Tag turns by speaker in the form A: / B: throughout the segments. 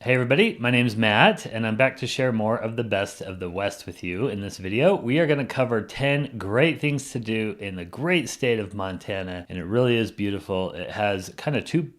A: Hey everybody, my name's Matt, and I'm back to share more of the best of the West with you. In this video, we are going to cover 10 great things to do in the great state of Montana, and it really is beautiful. It has kind of two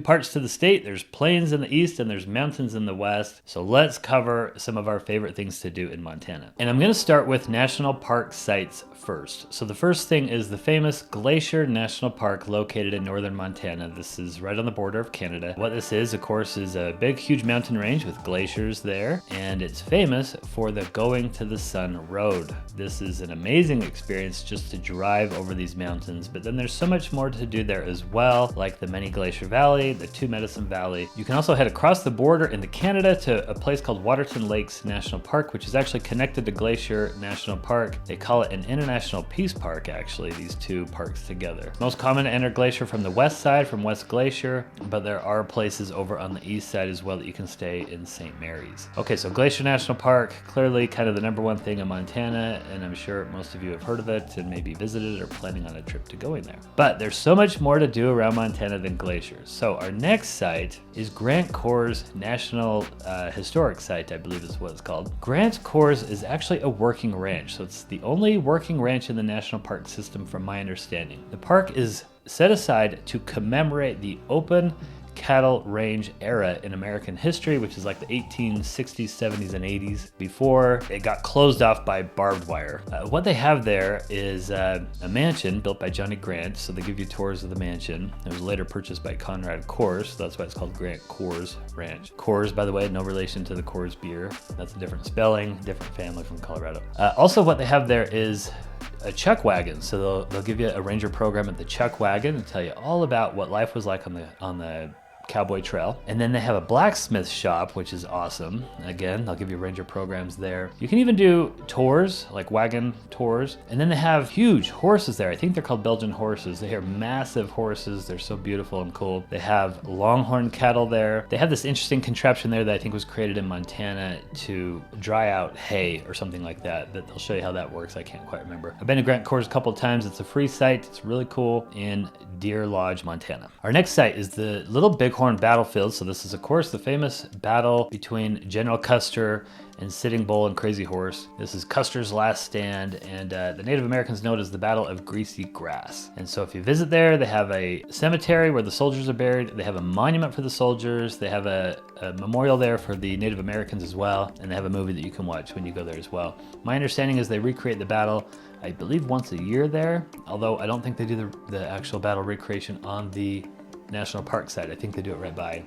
A: parts to the state. There's plains in the east and there's mountains in the west. So let's cover some of our favorite things to do in Montana. And I'm going to start with national park sites first. So the first thing is the famous Glacier National Park located in northern Montana. This is right on the border of Canada. What this is, of course, is a big, huge mountain range with glaciers there, and it's famous for the Going to the Sun Road. This is an amazing experience just to drive over these mountains, but then there's so much more to do there as well, like the Many Glacier Valley, the Two Medicine Valley. You can also head across the border into Canada to a place called Waterton Lakes National Park, which is actually connected to Glacier National Park. They call it an International Peace Park, actually, these two parks together. Most common to enter Glacier from the west side, from West Glacier, but there are places over on the east side as well that you can stay in St. Mary's. Okay, so Glacier National Park, clearly kind of the #1 thing in Montana, and I'm sure most of you have heard of it and maybe visited or planning on a trip to going there. But there's so much more to do around Montana than glaciers. So our next site is Grant-Kohrs National Historic Site, I believe is what it's called. Grant-Kohrs is actually a working ranch, so it's the only working ranch in the national park system from my understanding. The park is set aside to commemorate the open cattle range era in American history, which is like the 1860s, 70s, and 80s, before it got closed off by barbed wire. What they have there is a mansion built by Johnny Grant, so they give you tours of the mansion. It was later purchased by Conrad Kohrs, so that's why it's called Grant-Kohrs Ranch. Kohrs, by the way, no relation to the Kohrs beer. That's a different spelling, different family from Colorado. Also, what they have there is a chuck wagon. So they'll give you a ranger program at the chuck wagon and tell you all about what life was like on the cowboy trail. And then they have a blacksmith shop, which is awesome. Again, they'll give you ranger programs there. You can even do tours, like wagon tours. And then they have huge horses there. I think they're called Belgian horses. They are massive horses. They're so beautiful and cool. They have longhorn cattle there. They have this interesting contraption there that I think was created in Montana to dry out hay or something like that. They'll show you how that works. I can't quite remember. I've been to Grant-Kohrs a couple of times. It's a free site. It's really cool in Deer Lodge, Montana. Our next site is the Little Bighorn battlefield. So this is, of course, the famous battle between General Custer and Sitting Bull and Crazy Horse. This is Custer's last stand, and the Native Americans know it as the Battle of Greasy Grass. And so if you visit there, they have a cemetery where the soldiers are buried. They have a monument for the soldiers. They have a memorial there for the Native Americans as well, and they have a movie that you can watch when you go there as well. My understanding is they recreate the battle, I believe, once a year there, although I don't think they do the actual battle recreation on the national park site. I think they do it right by it.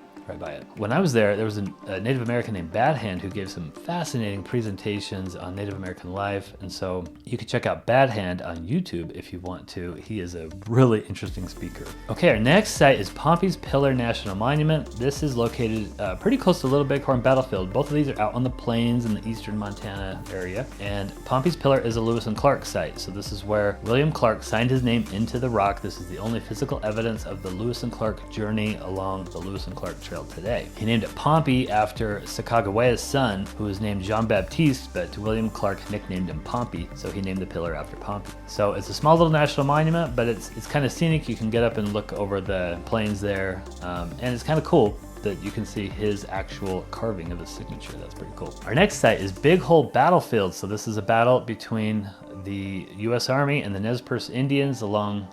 A: When I was there was a Native American named Bad Hand who gave some fascinating presentations on Native American life, and so you can check out Bad Hand on YouTube if you want to. He is a really interesting speaker. Okay, our next site is Pompey's Pillar National Monument. This is located pretty close to Little Bighorn Battlefield. Both of these are out on the plains in the eastern Montana area, and Pompey's Pillar is a Lewis and Clark site. So this is where William Clark signed his name into the rock. This is the only physical evidence of the Lewis and Clark journey along the Lewis and Clark Trail today. He named it Pompey after Sacagawea's son, who was named Jean-Baptiste, but William Clark nicknamed him Pompey, so he named the pillar after Pompey. So it's a small little national monument, but it's kind of scenic. You can get up and look over the plains there, and it's kind of cool that you can see his actual carving of his signature. That's pretty cool. Our next site is Big Hole Battlefield. So this is a battle between the U.S. Army and the Nez Perce Indians along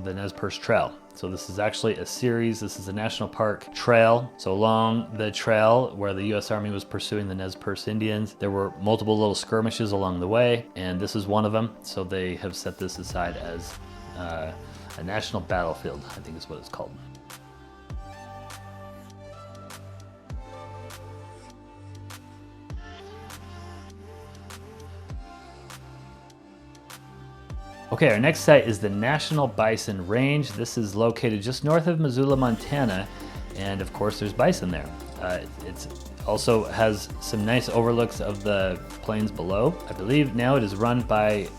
A: the Nez Perce Trail. So this is actually a series. This is a national park trail. So along the trail where the U.S. Army was pursuing the Nez Perce Indians, there were multiple little skirmishes along the way, and this is one of them. So they have set this aside as a national battlefield, I think is what it's called. Okay, our next site is the National Bison Range. This is located just north of Missoula, Montana, and of course there's bison there. It also has some nice overlooks of the plains below. I believe now it is run by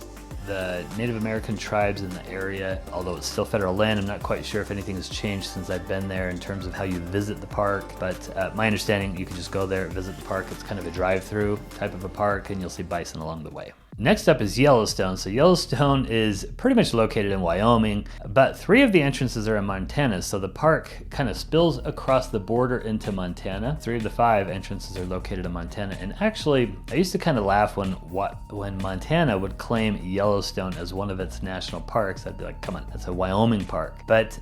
A: the Native American tribes in the area, although it's still federal land. I'm not quite sure if anything has changed since I've been there in terms of how you visit the park, but my understanding, you can just go there, visit the park. It's kind of a drive-through type of a park, and you'll see bison along the way. Next up is Yellowstone. So Yellowstone is pretty much located in Wyoming, but 3 of the entrances are in Montana. So the park kind of spills across the border into Montana. 3 of the 5 entrances are located in Montana. And actually, I used to kind of laugh when Montana would claim Yellowstone as one of its national parks. I'd be like, come on, that's a Wyoming park. But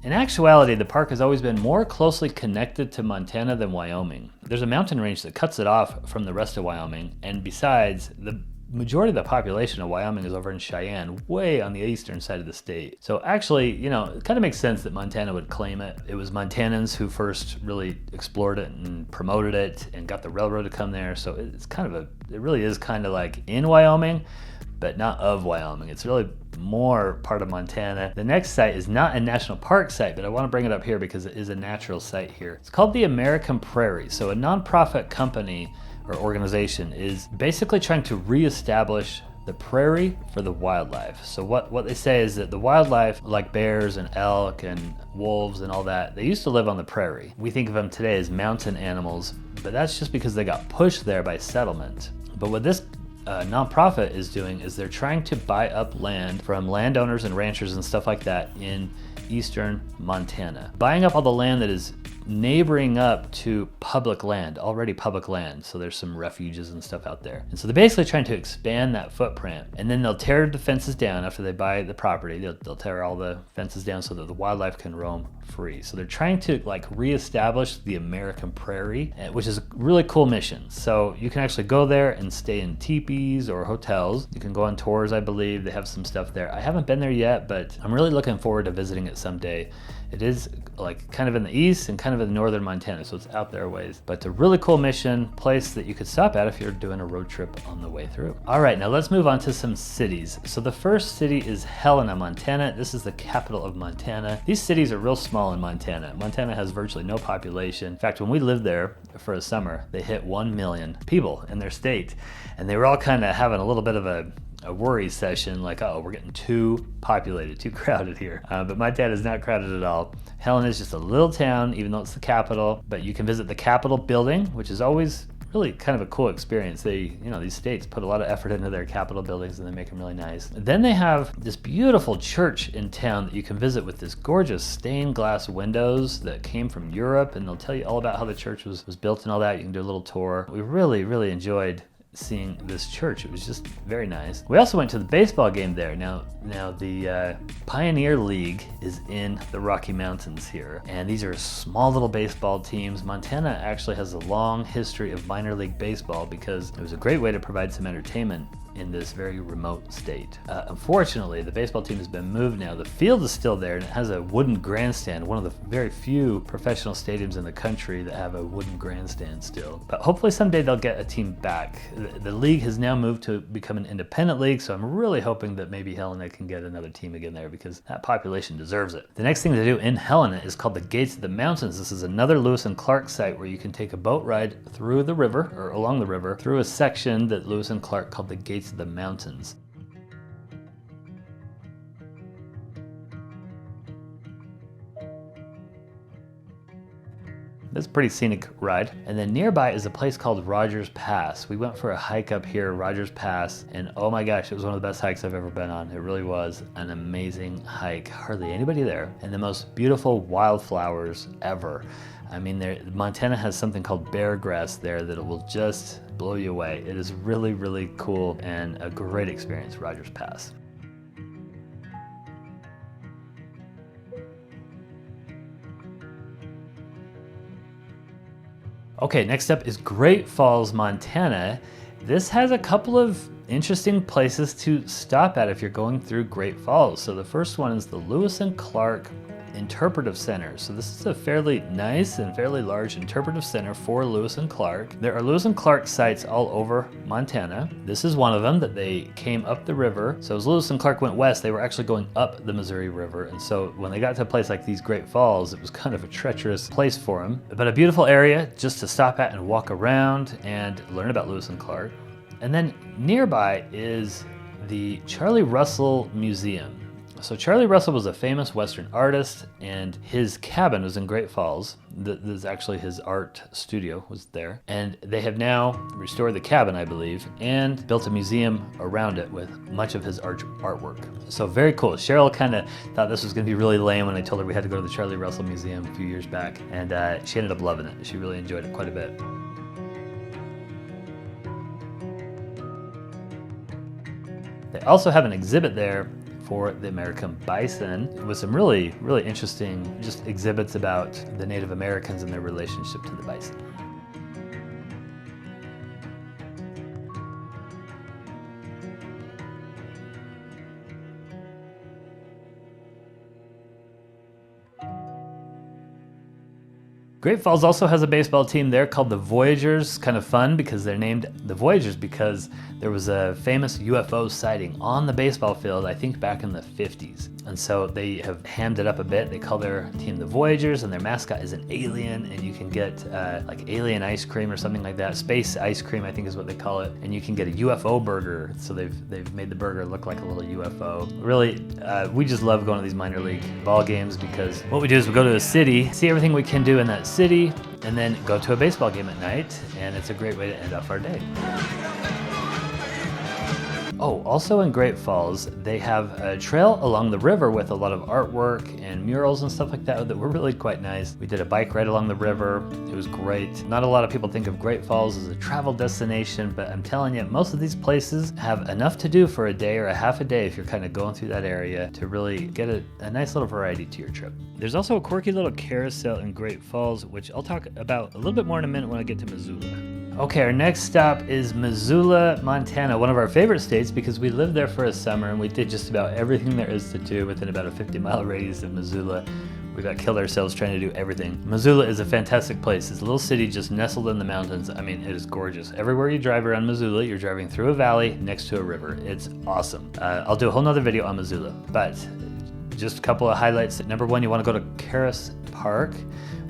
A: in actuality, the park has always been more closely connected to Montana than Wyoming. There's a mountain range that cuts it off from the rest of Wyoming, and besides, the majority of the population of Wyoming is over in Cheyenne, way on the eastern side of the state. So actually, you know, it kind of makes sense that Montana would claim it. It was Montanans who first really explored it and promoted it and got the railroad to come there. So it really is kind of like in Wyoming, but not of Wyoming. It's really more part of Montana. The next site is not a national park site, but I want to bring it up here because it is a natural site here. It's called the American Prairie. So a nonprofit company or organization is basically trying to reestablish the prairie for the wildlife. So what they say is that the wildlife, like bears and elk and wolves and all that, they used to live on the prairie. We think of them today as mountain animals, but that's just because they got pushed there by settlement. But what this nonprofit is doing is they're trying to buy up land from landowners and ranchers and stuff like that in eastern Montana. Buying up all the land that is neighboring up to public land, already public land. So there's some refuges and stuff out there. And so they're basically trying to expand that footprint. And then they'll tear the fences down after they buy the property. They'll tear all the fences down so that the wildlife can roam free. So they're trying to like reestablish the American prairie, which is a really cool mission. So you can actually go there and stay in teepees or hotels. You can go on tours, I believe. They have some stuff there. I haven't been there yet, but I'm really looking forward to visiting it someday. It is like kind of in the east and kind of in northern Montana, so it's out there a ways. But it's a really cool mission, place that you could stop at if you're doing a road trip on the way through. All right, now let's move on to some cities. So the first city is Helena, Montana. This is the capital of Montana. These cities are real small in Montana. Montana has virtually no population. In fact, when we lived there for a summer, they hit 1 million people in their state. And they were all kind of having a little bit of a worry session, like, oh, we're getting too populated, too crowded here. But Montana is not crowded at all. Helena is just a little town, even though it's the capital. But you can visit the Capitol building, which is always really kind of a cool experience. These states put a lot of effort into their Capitol buildings and they make them really nice. Then they have this beautiful church in town that you can visit with this gorgeous stained glass windows that came from Europe, and they'll tell you all about how the church was built and all that. You can do a little tour. We really, really enjoyed seeing this church. It was just very nice. We also went to the baseball game there. Now the Pioneer League is in the Rocky Mountains here, and these are small little baseball teams. Montana actually has a long history of minor league baseball because it was a great way to provide some entertainment in this very remote state. Unfortunately, the baseball team has been moved now. The field is still there, and it has a wooden grandstand, one of the very few professional stadiums in the country that have a wooden grandstand still. But hopefully someday they'll get a team back. The league has now moved to become an independent league, so I'm really hoping that maybe Helena can get another team again there because that population deserves it. The next thing to do in Helena is called the Gates of the Mountains. This is another Lewis and Clark site where you can take a boat ride through the river, or along the river, through a section that Lewis and Clark called the Gates of the Mountains. That's a pretty scenic ride. And then nearby is a place called Rogers Pass. We went for a hike up here, Rogers Pass, and oh my gosh, it was one of the best hikes I've ever been on. It really was an amazing hike. Hardly anybody there, and the most beautiful wildflowers ever. I mean, Montana has something called bear grass there that it will just blow you away. It is really, really cool and a great experience, Rogers Pass. Okay, next up is Great Falls, Montana. This has a couple of interesting places to stop at if you're going through Great Falls. So the first one is the Lewis and Clark Interpretive Center. So this is a fairly nice and fairly large interpretive center for Lewis and Clark. There are Lewis and Clark sites all over Montana. This is one of them that they came up the river. So as Lewis and Clark went west, they were actually going up the Missouri River. And so when they got to a place like these Great Falls, it was kind of a treacherous place for them. But a beautiful area just to stop at and walk around and learn about Lewis and Clark. And then nearby is the Charlie Russell Museum. So Charlie Russell was a famous Western artist, and his cabin was in Great Falls. This is actually his art studio was there. And they have now restored the cabin, I believe, and built a museum around it with much of his artwork. So very cool. Cheryl kind of thought this was going to be really lame when I told her we had to go to the Charlie Russell Museum a few years back, and she ended up loving it. She really enjoyed it quite a bit. They also have an exhibit there for the American bison with some really, really interesting just exhibits about the Native Americans and their relationship to the bison. Great Falls also has a baseball team there called the Voyagers. Kind of fun because they're named the Voyagers because there was a famous UFO sighting on the baseball field, I think back in the 50s. And so they have hammed it up a bit. They call their team the Voyagers, and their mascot is an alien, and you can get like alien ice cream or something like that. Space ice cream, I think is what they call it. And you can get a UFO burger. So they've made the burger look like a little UFO. Really, we just love going to these minor league ball games because what we do is we go to a city, see everything we can do in that city, and then go to a baseball game at night, and it's a great way to end off our day. Oh, also in Great Falls, they have a trail along the river with a lot of artwork and murals and stuff like that that were really quite nice. We did a bike ride along the river. It was great. Not a lot of people think of Great Falls as a travel destination, but I'm telling you, most of these places have enough to do for a day or a half a day if you're kind of going through that area to really get a nice little variety to your trip. There's also a quirky little carousel in Great Falls, which I'll talk about a little bit more in a minute when I get to Missoula. Okay, our next stop is Missoula, Montana, one of our favorite states because we lived there for a summer and we did just about everything there is to do within about a 50-mile radius of Missoula. We about killed ourselves trying to do everything. Missoula is a fantastic place. It's a little city just nestled in the mountains. I mean, it is gorgeous. Everywhere you drive around Missoula, you're driving through a valley next to a river. It's awesome. I'll do a whole nother video on Missoula, but just a couple of highlights. Number one, you want to go to Kohrs Park,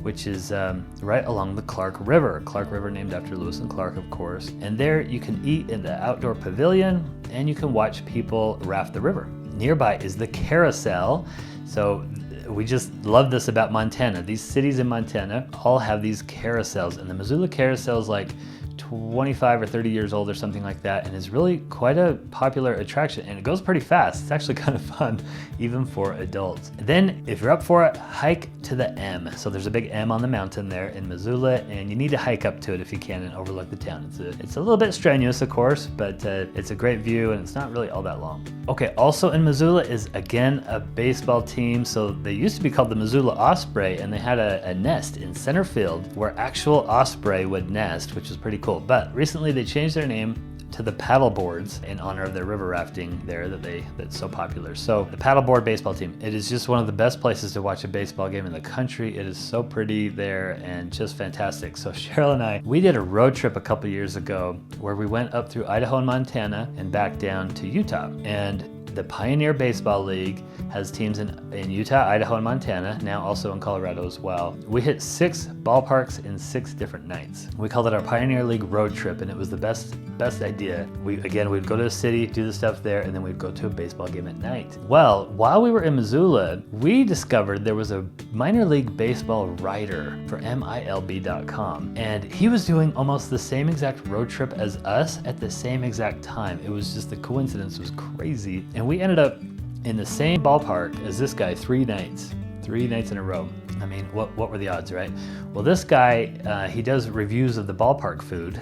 A: which is right along the Clark River. Clark River named after Lewis and Clark, of course. And there you can eat in the outdoor pavilion and you can watch people raft the river. Nearby is the carousel. So we just love this about Montana. These cities in Montana all have these carousels, and the Missoula carousel is like 25 or 30 years old or something like that, and is really quite a popular attraction, and it goes pretty fast. It's actually kind of fun even for adults. Then if you're up for it, hike to the M. So there's a big M on the mountain there in Missoula, and you need to hike up to it if you can and overlook the town. It's a little bit strenuous, of course, but it's a great view and it's not really all that long. Okay, also in Missoula is again a baseball team. So they used to be called the Missoula Osprey, and they had a nest in center field where actual osprey would nest, which is pretty cool. But recently they changed their name to the Paddleboards in honor of their river rafting there that's so popular. So the Paddleboard baseball team, it is just one of the best places to watch a baseball game in the country. It is so pretty there and just fantastic. So Cheryl and I, we did a road trip a couple years ago where we went up through Idaho and Montana and back down to Utah. And the Pioneer Baseball League has teams in Utah, Idaho, and Montana, now also in Colorado as well. We hit 6 ballparks in 6 different nights. We called it our Pioneer League road trip, and it was the best idea. We'd go to a city, do the stuff there, and then we'd go to a baseball game at night. Well, while we were in Missoula, we discovered there was a minor league baseball writer for MILB.com, and he was doing almost the same exact road trip as us at the same exact time. It was just, the coincidence was crazy. And we ended up in the same ballpark as this guy 3 nights in a row. I mean, what were the odds, right? Well, this guy, he does reviews of the ballpark food.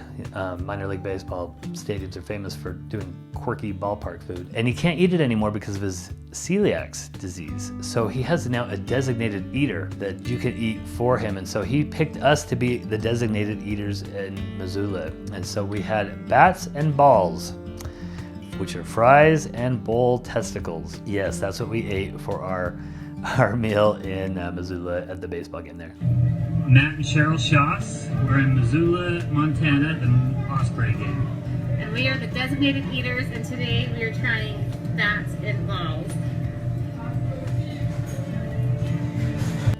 A: Minor league baseball stadiums are famous for doing quirky ballpark food. And he can't eat it anymore because of his celiac disease. So he has now a designated eater that you can eat for him. And so he picked us to be the designated eaters in Missoula. And so we had bats and balls, which are fries and bull testicles. Yes, that's what we ate for our meal in Missoula at the baseball game there. Matt and Cheryl Shoss. We're in Missoula, Montana, the Osprey game.
B: And we are the designated eaters, and today we are trying bats and balls.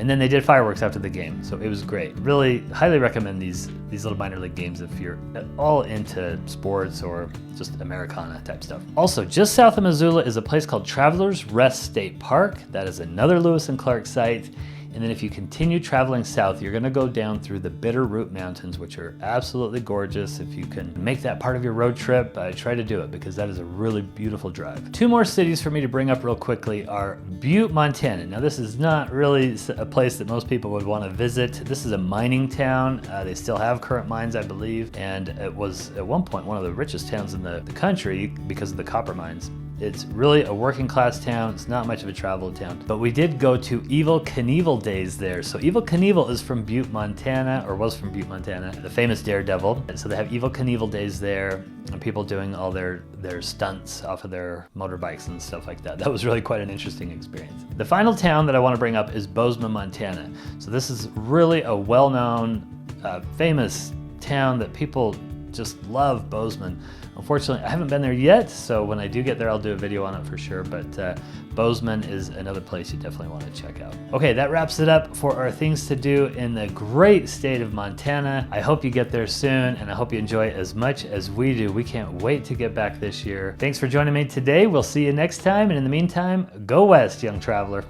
A: And then they did fireworks after the game, so it was great. Really highly recommend these little minor league games if you're at all into sports or just Americana type stuff. Also, just south of Missoula is a place called Travelers Rest State Park. That is another Lewis and Clark site. And then if you continue traveling south, you're gonna go down through the Bitterroot Mountains, which are absolutely gorgeous. If you can make that part of your road trip, try to do it because that is a really beautiful drive. 2 more cities for me to bring up real quickly are Butte, Montana. Now this is not really a place that most people would wanna visit. This is a mining town. They still have current mines, I believe. And it was at one point one of the richest towns in the country because of the copper mines. It's really a working class town. It's not much of a travel town. But we did go to Evel Knievel days there. So Evel Knievel is from Butte, Montana, or was from Butte, Montana, the famous daredevil. And so they have Evel Knievel days there and people doing all their stunts off of their motorbikes and stuff like that. That was really quite an interesting experience. The final town that I want to bring up is Bozeman, Montana. So this is really a well-known, famous town that people just love, Bozeman. Unfortunately, I haven't been there yet, so when I do get there, I'll do a video on it for sure, but Bozeman is another place you definitely want to check out. Okay, that wraps it up for our things to do in the great state of Montana. I hope you get there soon, and I hope you enjoy it as much as we do. We can't wait to get back this year. Thanks for joining me today. We'll see you next time, and in the meantime, go west, young traveler.